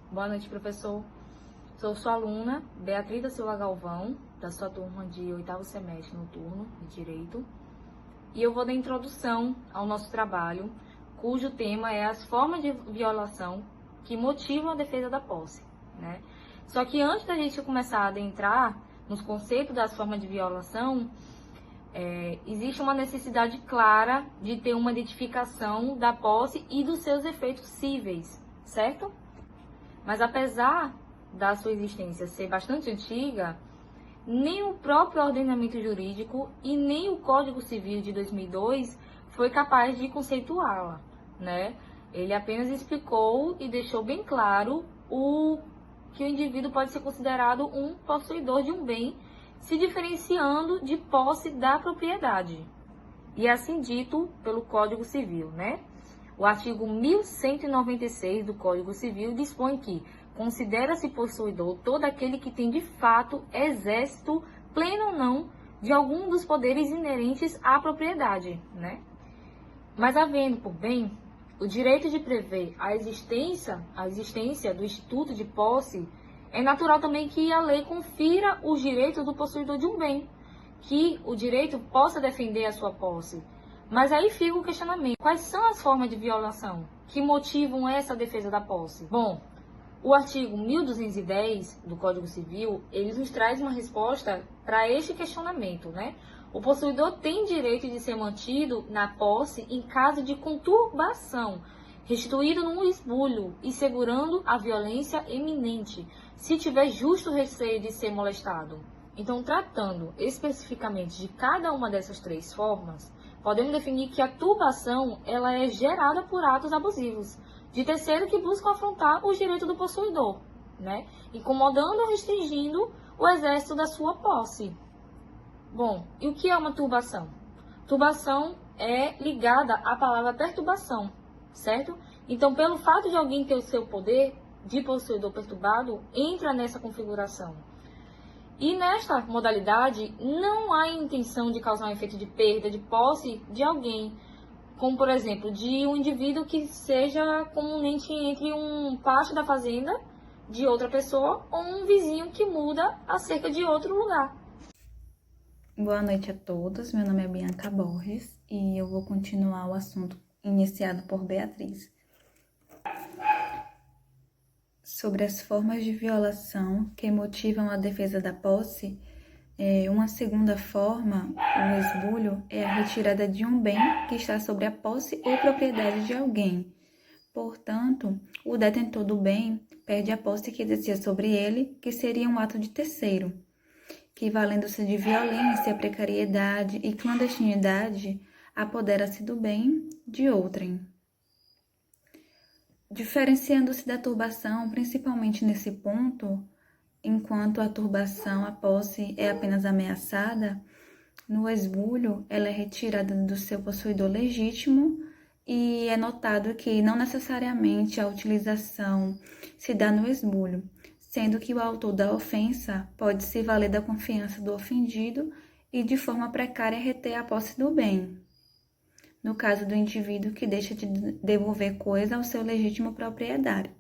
Boa noite, professor. Sou sua aluna, Beatriz da Silva Galvão, da sua turma de 8º semestre noturno de Direito. E eu vou dar introdução ao nosso trabalho, cujo tema é as formas de violação que motivam a defesa da posse, né? Só que antes da gente começar a adentrar nos conceitos das formas de violação, existe uma necessidade clara de ter uma identificação da posse e dos seus efeitos cíveis, certo? Mas apesar da sua existência ser bastante antiga, nem o próprio ordenamento jurídico e nem o Código Civil de 2002 foi capaz de conceituá-la, né? Ele apenas explicou e deixou bem claro que o indivíduo pode ser considerado um possuidor de um bem, se diferenciando de posse da propriedade. E é assim dito pelo Código Civil, né? O artigo 1196 do Código Civil dispõe que considera-se possuidor todo aquele que tem de fato exército, pleno ou não, de algum dos poderes inerentes à propriedade, né? Mas havendo, por bem, o direito de prever a existência do instituto de posse, é natural também que a lei confira os direitos do possuidor de um bem, que o direito possa defender a sua posse. Mas aí fica o questionamento: quais são as formas de violação que motivam essa defesa da posse? Bom, o artigo 1210 do Código Civil, ele nos traz uma resposta para este questionamento, né? O possuidor tem direito de ser mantido na posse em caso de conturbação, restituído num esbulho e segurando a violência eminente, se tiver justo receio de ser molestado. Então, tratando especificamente de cada uma dessas três formas, podemos definir que a turbação ela é gerada por atos abusivos de terceiro que buscam afrontar os direitos do possuidor, né? Incomodando ou restringindo o exercício da sua posse. Bom, e o que é uma turbação? Turbação é ligada à palavra perturbação, certo? Então, pelo fato de alguém ter o seu poder de possuidor perturbado, entra nessa configuração. E nesta modalidade, não há intenção de causar um efeito de perda de posse de alguém, como, por exemplo, de um indivíduo que seja comumente entre um pátio da fazenda de outra pessoa ou um vizinho que muda acerca de outro lugar. Boa noite a todos, meu nome é Bianca Borges e eu vou continuar o assunto iniciado por Beatriz. Sobre as formas de violação que motivam a defesa da posse, uma segunda forma, o esbulho, é a retirada de um bem que está sobre a posse ou propriedade de alguém. Portanto, o detentor do bem perde a posse que exercia sobre ele, que seria um ato de terceiro, que, valendo-se de violência, precariedade e clandestinidade, apodera-se do bem de outrem. Diferenciando-se da turbação, principalmente nesse ponto, enquanto a turbação, a posse, é apenas ameaçada, no esbulho ela é retirada do seu possuidor legítimo e é notado que não necessariamente a utilização se dá no esbulho, sendo que o autor da ofensa pode se valer da confiança do ofendido e de forma precária reter a posse do bem, no caso do indivíduo que deixa de devolver coisa ao seu legítimo proprietário.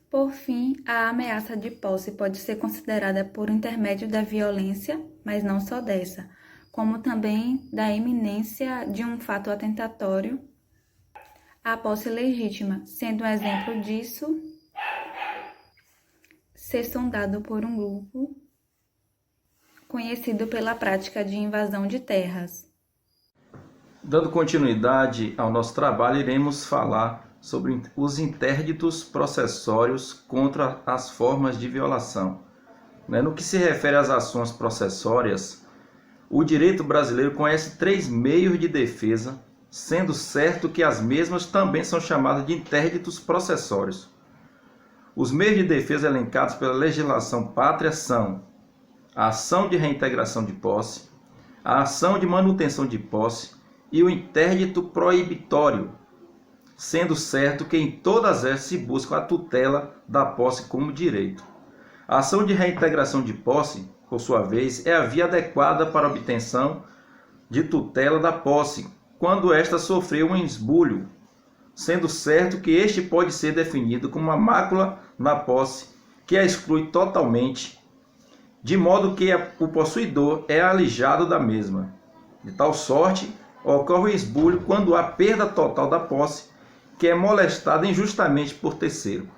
Por fim, a ameaça de posse pode ser considerada por intermédio da violência, mas não só dessa, como também da iminência de um fato atentatório à posse legítima, sendo um exemplo disso ser sondado por um grupo conhecido pela prática de invasão de terras. Dando continuidade ao nosso trabalho, iremos falar sobre os interditos processórios contra as formas de violação. No que se refere às ações processórias, o direito brasileiro conhece 3 meios de defesa, sendo certo que as mesmas também são chamadas de interditos processórios. Os meios de defesa elencados pela legislação pátria são a ação de reintegração de posse, a ação de manutenção de posse e o interdito proibitório, sendo certo que em todas essas se busca a tutela da posse como direito. A ação de reintegração de posse, por sua vez, é a via adequada para a obtenção de tutela da posse, quando esta sofreu um esbulho, sendo certo que este pode ser definido como uma mácula na posse que a exclui totalmente, de modo que o possuidor é alijado da mesma. De tal sorte, ocorre o esbulho quando há perda total da posse, que é molestada injustamente por terceiro.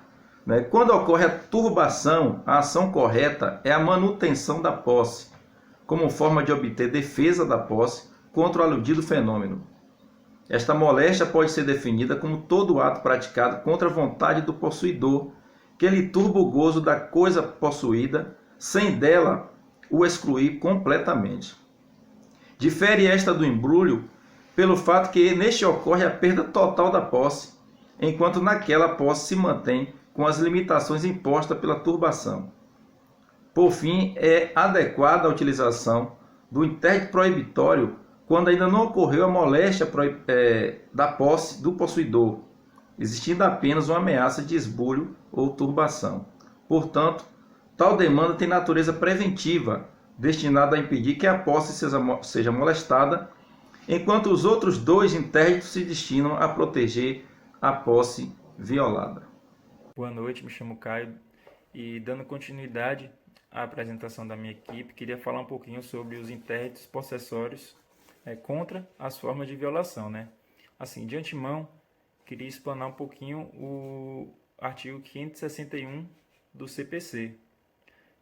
Quando ocorre a turbação, a ação correta é a manutenção da posse, como forma de obter defesa da posse contra o aludido fenômeno. Esta moléstia pode ser definida como todo ato praticado contra a vontade do possuidor, que lhe turba o gozo da coisa possuída, sem dela o excluir completamente. Difere esta do embrulho pelo fato que neste ocorre a perda total da posse, enquanto naquela a posse se mantém com as limitações impostas pela turbação. Por fim, é adequada a utilização do interdito proibitório quando ainda não ocorreu a moléstia da posse do possuidor, existindo apenas uma ameaça de esbulho ou turbação. Portanto, tal demanda tem natureza preventiva, destinada a impedir que a posse seja molestada, enquanto os outros dois interditos se destinam a proteger a posse violada. Boa noite, me chamo Caio e, dando continuidade à apresentação da minha equipe, queria falar um pouquinho sobre os interditos possessórios contra as formas de violação, Assim, de antemão, queria explanar um pouquinho o artigo 561 do CPC,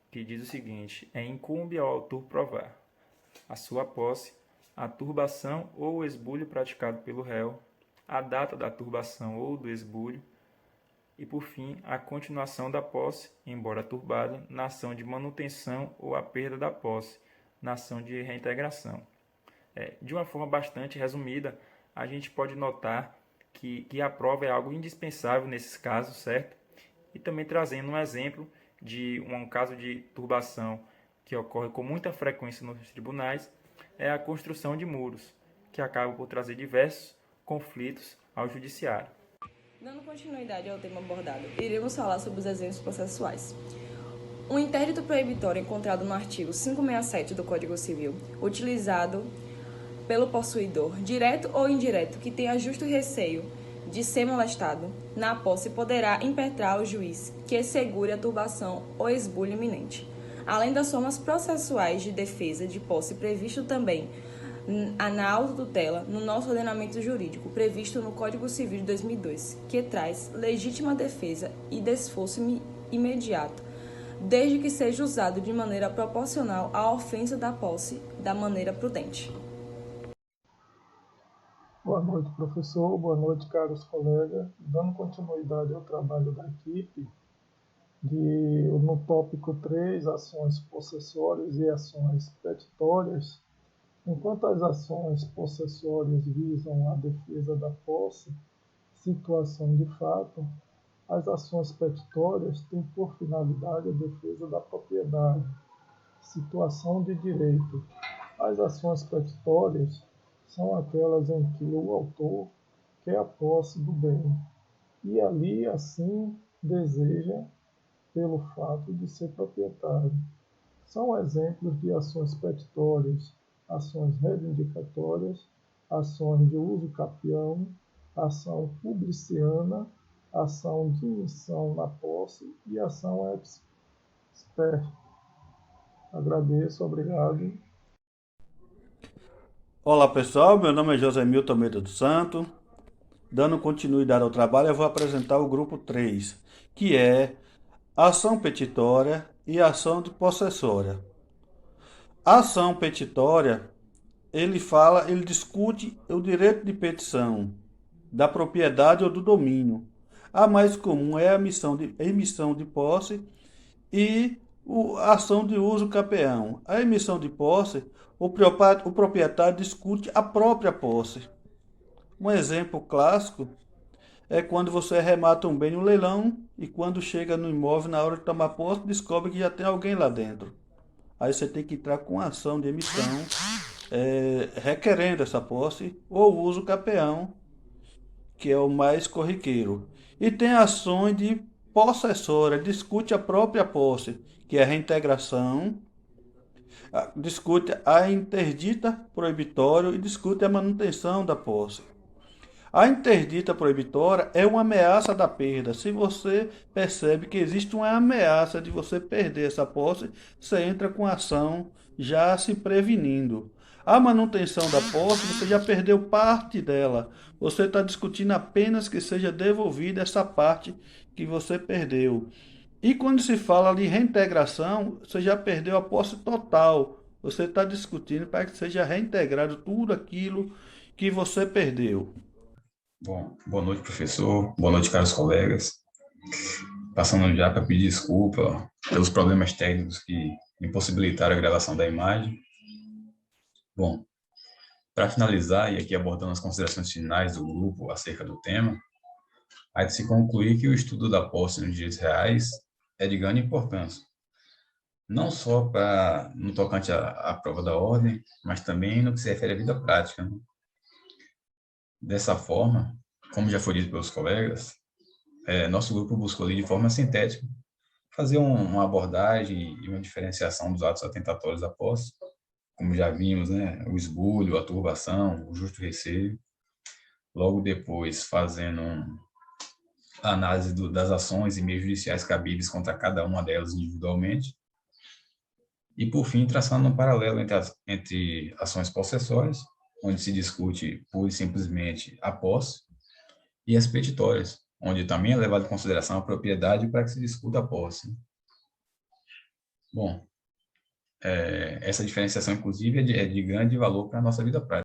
que diz o seguinte: incumbe ao autor provar a sua posse, a turbação ou o esbulho praticado pelo réu, a data da turbação ou do esbulho, e, por fim, a continuação da posse, embora turbada, na ação de manutenção ou a perda da posse, na ação de reintegração. De uma forma bastante resumida, a gente pode notar que a prova é algo indispensável nesses casos, certo? E também trazendo um exemplo de um caso de turbação que ocorre com muita frequência nos tribunais, é a construção de muros, que acaba por trazer diversos conflitos ao judiciário. Dando continuidade ao tema abordado, iremos falar sobre os exemplos processuais. Um interdito proibitório encontrado no artigo 567 do Código Civil, utilizado pelo possuidor, direto ou indireto, que tenha justo receio de ser molestado na posse, poderá impetrar ao juiz que segure a turbação ou esbulho iminente. Além das formas processuais de defesa de posse previsto também na autotutela no nosso ordenamento jurídico, previsto no Código Civil de 2002, que traz legítima defesa e desforço imediato, desde que seja usado de maneira proporcional à ofensa da posse da maneira prudente. Boa noite, professor. Boa noite, caros colegas. Dando continuidade ao trabalho da equipe, no tópico 3, ações possessórias e ações petitórias, enquanto as ações possessórias visam a defesa da posse, situação de fato, as ações petitórias têm por finalidade a defesa da propriedade, situação de direito. As ações petitórias são aquelas em que o autor quer a posse do bem e ali, assim, deseja pelo fato de ser proprietário. São exemplos de ações petitórias, ações reivindicatórias, ações de uso capião, ação publiciana, ação de missão na posse e ação ex per. Agradeço, obrigado. Olá pessoal, meu nome é José Milton Almeida dos Santos. Dando continuidade ao trabalho, eu vou apresentar o grupo 3, que é ação petitória e ação de possessória. A ação petitória, ele discute o direito de petição da propriedade ou do domínio. A mais comum é a emissão de posse e a ação de uso capião. A emissão de posse, o proprietário discute a própria posse. Um exemplo clássico é quando você remata um bem no leilão e quando chega no imóvel, na hora de tomar posse, descobre que já tem alguém lá dentro. Aí você tem que entrar com ação de emissão requerendo essa posse ou uso capião, que é o mais corriqueiro. E tem ações de possessória, discute a própria posse, que é a reintegração, discute a interdita proibitório e discute a manutenção da posse. A interdita proibitória é uma ameaça da perda. Se você percebe que existe uma ameaça de você perder essa posse, você entra com ação já se prevenindo. A manutenção da posse, você já perdeu parte dela. Você está discutindo apenas que seja devolvida essa parte que você perdeu. E quando se fala de reintegração, você já perdeu a posse total. Você está discutindo para que seja reintegrado tudo aquilo que você perdeu. Bom, boa noite, professor. Boa noite, caros colegas. Passando já para pedir desculpa pelos problemas técnicos que impossibilitaram a gravação da imagem. Bom, para finalizar, e aqui abordando as considerações finais do grupo acerca do tema, há de se concluir que o estudo da posse nos direitos reais é de grande importância, não só no tocante à prova da ordem, mas também no que se refere à vida prática, né? Dessa forma, como já foi dito pelos colegas, nosso grupo buscou ali de forma sintética fazer uma abordagem e uma diferenciação dos atos atentatórios da posse, como já vimos, né, o esbulho, a turbação, o justo receio. Logo depois, fazendo a análise das ações e meios judiciais cabíveis contra cada uma delas individualmente. E, por fim, traçando um paralelo entre ações possessórias, onde se discute pura e simplesmente a posse, e as petitórias, onde também é levado em consideração a propriedade para que se discuta a posse. Bom, essa diferenciação, inclusive, é de grande valor para a nossa vida prática.